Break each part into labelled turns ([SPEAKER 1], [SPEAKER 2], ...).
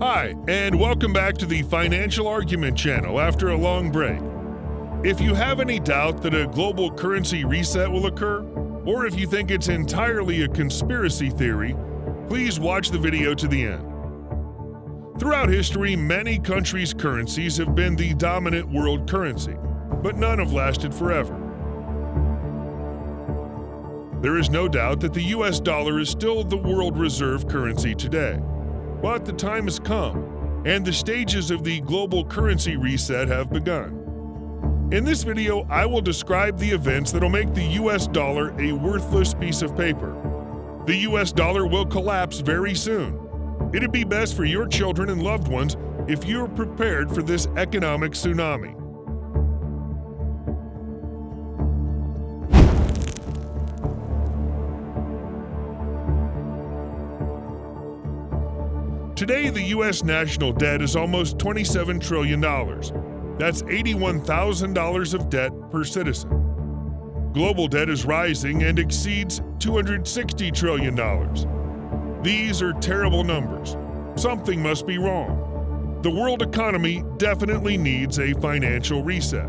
[SPEAKER 1] Hi, and welcome back to the Financial Argument channel after a long break. If you have any doubt that a global currency reset will occur, or if you think it's entirely a conspiracy theory, please watch the video to the end. Throughout history, many countries' currencies have been the dominant world currency, but none have lasted forever. There is no doubt that the US dollar is still the world reserve currency today. But the time has come, and the stages of the global currency reset have begun. In this video, I will describe the events that will make the US dollar a worthless piece of paper. The US dollar will collapse very soon. It'd be best for your children and loved ones if you're prepared for this economic tsunami. Today, the U.S. national debt is almost $27 trillion. That's $81,000 of debt per citizen. Global debt is rising and exceeds $260 trillion. These are terrible numbers. Something must be wrong. The world economy definitely needs a financial reset.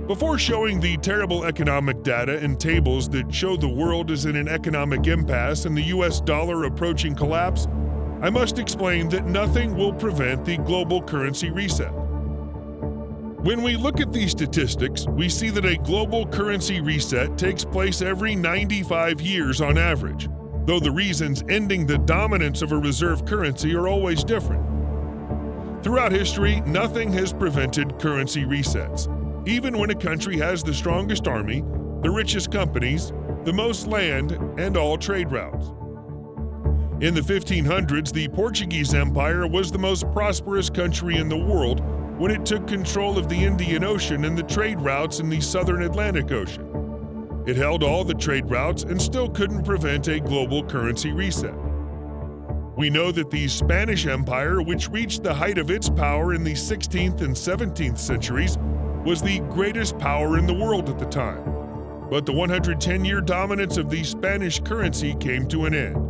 [SPEAKER 1] Before showing the terrible economic data and tables that show the world is in an economic impasse and the U.S. dollar approaching collapse, I must explain that nothing will prevent the global currency reset. When we look at these statistics, we see that a global currency reset takes place every 95 years on average, though the reasons ending the dominance of a reserve currency are always different. Throughout history, nothing has prevented currency resets, even when a country has the strongest army, the richest companies, the most land, and all trade routes. In the 1500s, the Portuguese Empire was the most prosperous country in the world when it took control of the Indian Ocean and the trade routes in the southern Atlantic Ocean. It held all the trade routes and still couldn't prevent a global currency reset. We know that the Spanish Empire, which reached the height of its power in the 16th and 17th centuries, was the greatest power in the world at the time. But the 110-year dominance of the Spanish currency came to an end.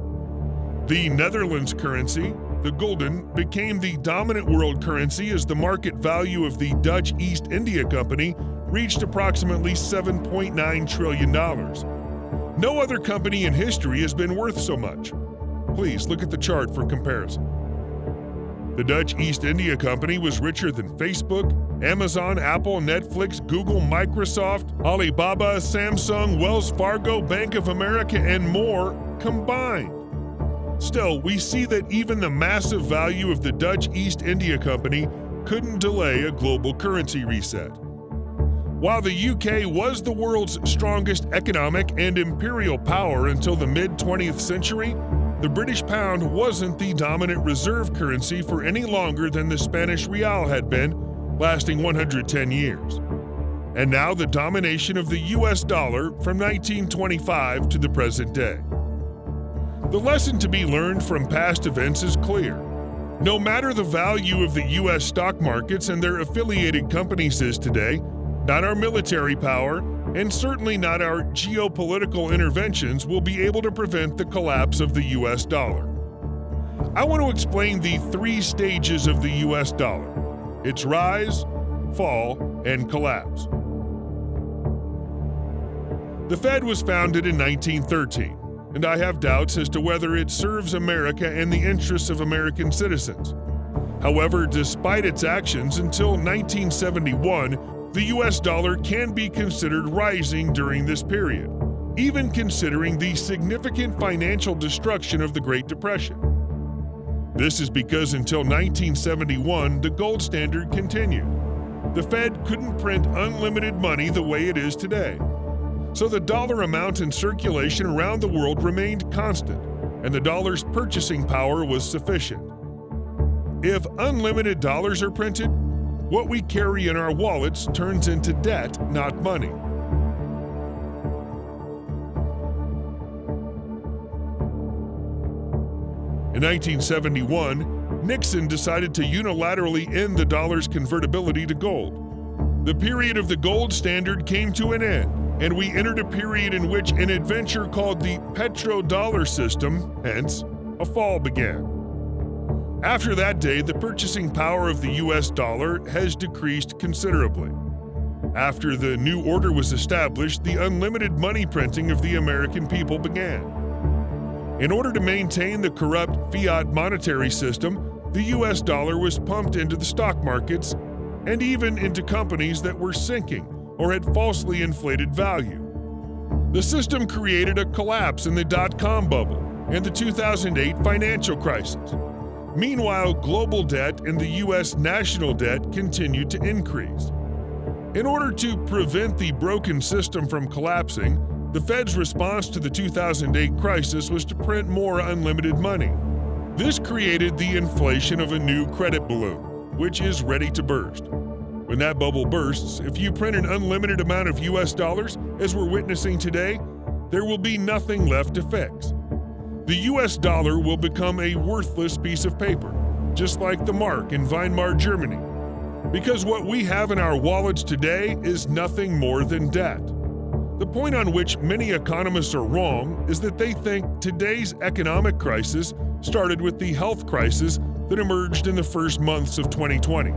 [SPEAKER 1] The Netherlands currency, the gulden, became the dominant world currency as the market value of the Dutch East India Company reached approximately $7.9 trillion. No other company in history has been worth so much. Please look at the chart for comparison. The Dutch East India Company was richer than Facebook, Amazon, Apple, Netflix, Google, Microsoft, Alibaba, Samsung, Wells Fargo, Bank of America, and more combined. Still, we see that even the massive value of the Dutch East India Company couldn't delay a global currency reset. While the UK was the world's strongest economic and imperial power until the mid-20th century, the British pound wasn't the dominant reserve currency for any longer than the Spanish real had been, lasting 110 years. And now the domination of the US dollar from 1925 to the present day. The lesson to be learned from past events is clear. No matter the value of the U.S. stock markets and their affiliated companies is today, not our military power, and certainly not our geopolitical interventions will be able to prevent the collapse of the U.S. dollar. I want to explain the three stages of the U.S. dollar: its rise, fall, and collapse. The Fed was founded in 1913. And I have doubts as to whether it serves America and the interests of American citizens. However, despite its actions until 1971, the US dollar can be considered rising during this period, even considering the significant financial destruction of the Great Depression. This is because until 1971, the gold standard continued. The Fed couldn't print unlimited money the way it is today. So the dollar amount in circulation around the world remained constant, and the dollar's purchasing power was sufficient. If unlimited dollars are printed, what we carry in our wallets turns into debt, not money. In 1971, Nixon decided to unilaterally end the dollar's convertibility to gold. The period of the gold standard came to an end, and we entered a period in which an adventure called the petrodollar system, hence, a fall began. After that day, the purchasing power of the US dollar has decreased considerably. After the new order was established, the unlimited money printing of the American people began. In order to maintain the corrupt fiat monetary system, the US dollar was pumped into the stock markets and even into companies that were sinking or had falsely inflated value. The system created a collapse in the dot-com bubble and the 2008 financial crisis. Meanwhile, global debt and the U.S. national debt continued to increase. In order to prevent the broken system from collapsing, the Fed's response to the 2008 crisis was to print more unlimited money. This created the inflation of a new credit balloon, which is ready to burst. When that bubble bursts, if you print an unlimited amount of U.S. dollars, as we're witnessing today, there will be nothing left to fix. The U.S. dollar will become a worthless piece of paper, just like the mark in Weimar Germany, because what we have in our wallets today is nothing more than debt. The point on which many economists are wrong is that they think today's economic crisis started with the health crisis that emerged in the first months of 2020.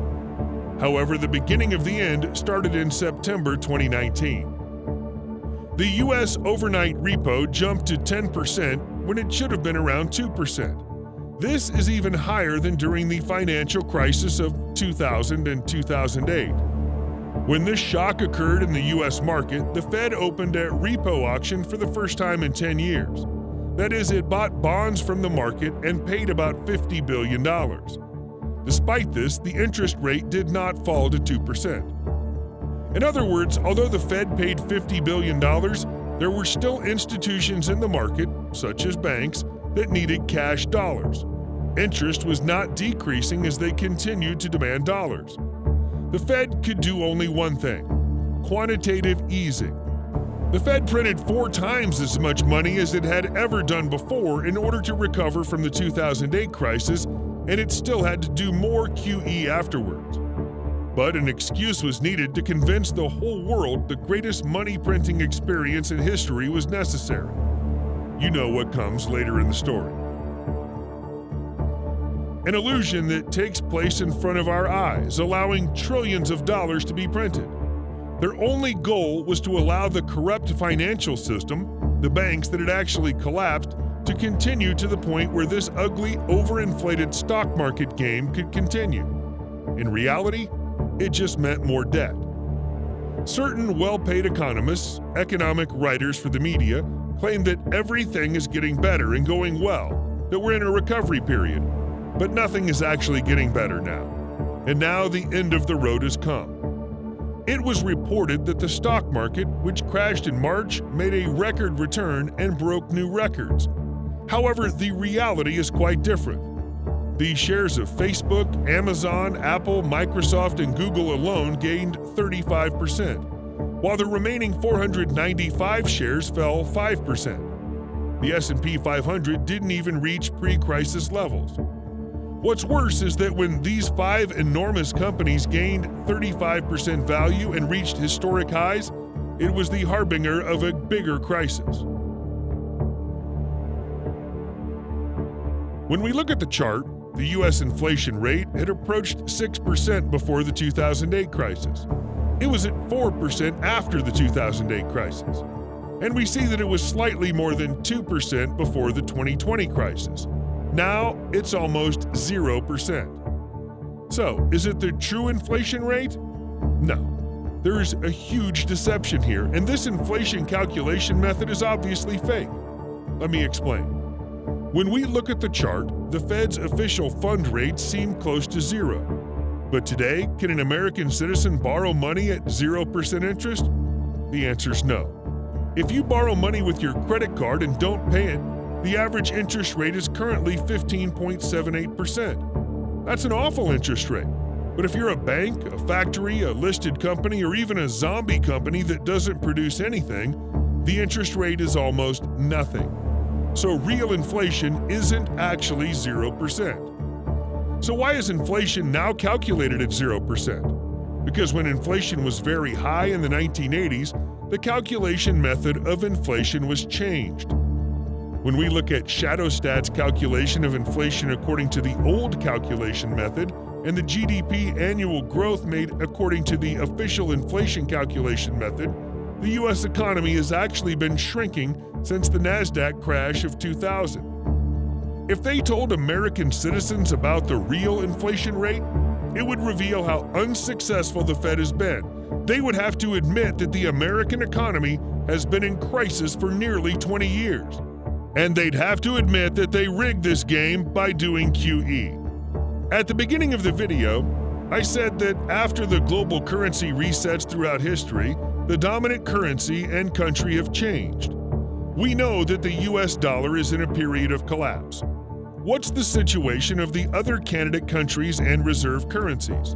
[SPEAKER 1] However, the beginning of the end started in September 2019. The U.S. overnight repo jumped to 10% when it should have been around 2%. This is even higher than during the financial crisis of 2000 and 2008. When this shock occurred in the U.S. market, the Fed opened a repo auction for the first time in 10 years. That is, it bought bonds from the market and paid about $50 billion. Despite this, the interest rate did not fall to 2%. In other words, although the Fed paid $50 billion, there were still institutions in the market, such as banks, that needed cash dollars. Interest was not decreasing as they continued to demand dollars. The Fed could do only one thing: quantitative easing. The Fed printed 4 times as much money as it had ever done before in order to recover from the 2008 crisis, and it still had to do more QE afterwards. But an excuse was needed to convince the whole world the greatest money printing experience in history was necessary. You know what comes later in the story. An illusion that takes place in front of our eyes, allowing trillions of dollars to be printed. Their only goal was to allow the corrupt financial system, the banks that had actually collapsed, to continue to the point where this ugly, overinflated stock market game could continue. In reality, it just meant more debt. Certain well-paid economists, economic writers for the media, claim that everything is getting better and going well, that we're in a recovery period, but nothing is actually getting better now. And now the end of the road has come. It was reported that the stock market, which crashed in March, made a record return and broke new records. However, the reality is quite different. The shares of Facebook, Amazon, Apple, Microsoft, and Google alone gained 35%, while the remaining 495 shares fell 5%. The S&P 500 didn't even reach pre-crisis levels. What's worse is that when these 5 enormous companies gained 35% value and reached historic highs, it was the harbinger of a bigger crisis. When we look at the chart, the U.S. inflation rate had approached 6% before the 2008 crisis. It was at 4% after the 2008 crisis. And we see that it was slightly more than 2% before the 2020 crisis. Now, it's almost 0%. So, is it the true inflation rate? No. There is a huge deception here, and this inflation calculation method is obviously fake. Let me explain. When we look at the chart, the Fed's official fund rates seem close to 0. But today, can an American citizen borrow money at 0% interest? The answer's no. If you borrow money with your credit card and don't pay it, the average interest rate is currently 15.78%. That's an awful interest rate. But if you're a bank, a factory, a listed company, or even a zombie company that doesn't produce anything, the interest rate is almost nothing. So real inflation isn't actually 0%. So why is inflation now calculated at 0%? Because when inflation was very high in the 1980s, the calculation method of inflation was changed. When we look at Shadow Stats calculation of inflation according to the old calculation method and the GDP annual growth made according to the official inflation calculation method, the U.S. economy has actually been shrinking since the NASDAQ crash of 2000. If they told American citizens about the real inflation rate, it would reveal how unsuccessful the Fed has been. They would have to admit that the American economy has been in crisis for nearly 20 years. And they'd have to admit that they rigged this game by doing QE. At the beginning of the video, I said that after the global currency resets throughout history, the dominant currency and country have changed. We know that the US dollar is in a period of collapse. What's the situation of the other candidate countries and reserve currencies?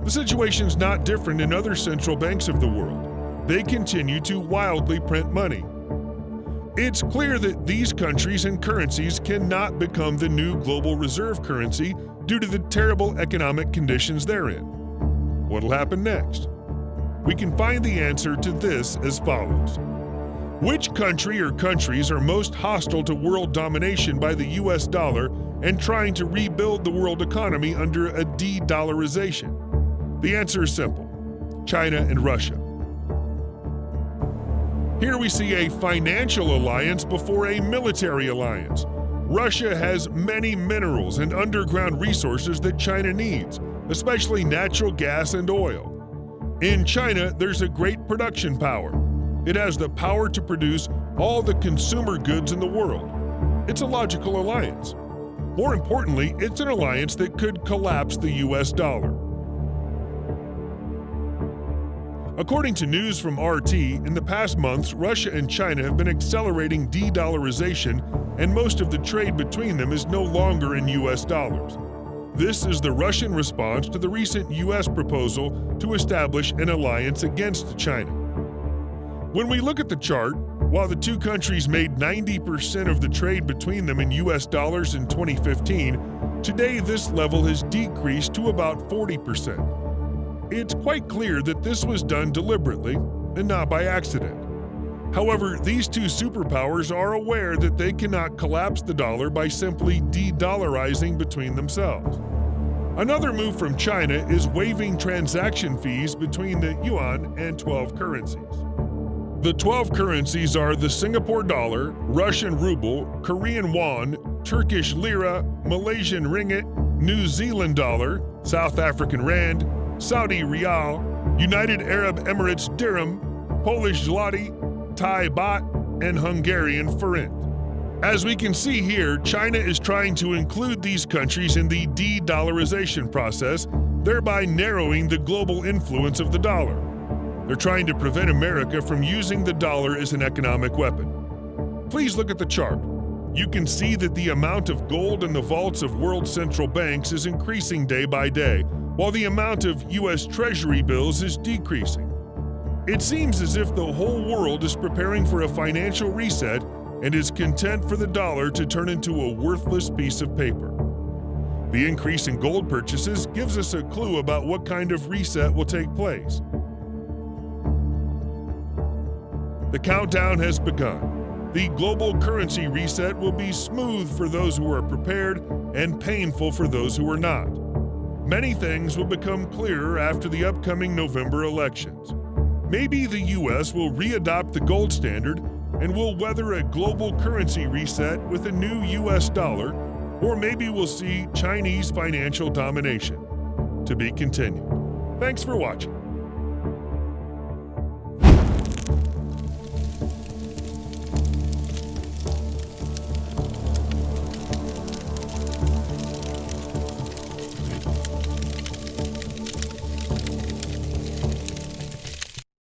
[SPEAKER 1] The situation's not different in other central banks of the world. They continue to wildly print money. It's clear that these countries and currencies cannot become the new global reserve currency due to the terrible economic conditions they're in. What'll happen next? We can find the answer to this as follows. Which country or countries are most hostile to world domination by the US dollar and trying to rebuild the world economy under a de-dollarization? The answer is simple: China and Russia. Here we see a financial alliance before a military alliance. Russia has many minerals and underground resources that China needs, especially natural gas and oil. In China, there's a great production power. It has the power to produce all the consumer goods in the world. It's a logical alliance. More importantly, it's an alliance that could collapse the US dollar. According to news from RT, in the past months, Russia and China have been accelerating de-dollarization, and most of the trade between them is no longer in US dollars. This is the Russian response to the recent US proposal to establish an alliance against China. When we look at the chart, while the two countries made 90% of the trade between them in US dollars in 2015, today this level has decreased to about 40%. It's quite clear that this was done deliberately and not by accident. However, these two superpowers are aware that they cannot collapse the dollar by simply de-dollarizing between themselves. Another move from China is waiving transaction fees between the yuan and 12 currencies. The 12 currencies are the Singapore dollar, Russian ruble, Korean won, Turkish lira, Malaysian ringgit, New Zealand dollar, South African rand, Saudi rial, United Arab Emirates dirham, Polish zloty, Thai baht, and Hungarian forint. As we can see here, China is trying to include these countries in the de-dollarization process, thereby narrowing the global influence of the dollar. They're trying to prevent America from using the dollar as an economic weapon. Please look at the chart. You can see that the amount of gold in the vaults of world central banks is increasing day by day, while the amount of U.S. Treasury bills is decreasing. It seems as if the whole world is preparing for a financial reset and is content for the dollar to turn into a worthless piece of paper. The increase in gold purchases gives us a clue about what kind of reset will take place. The countdown has begun. The global currency reset will be smooth for those who are prepared and painful for those who are not. Many things will become clearer after the upcoming November elections. Maybe the U.S. will re-adopt the gold standard and will weather a global currency reset with a new U.S. dollar, or maybe we'll see Chinese financial domination. To be continued. Thanks for watching.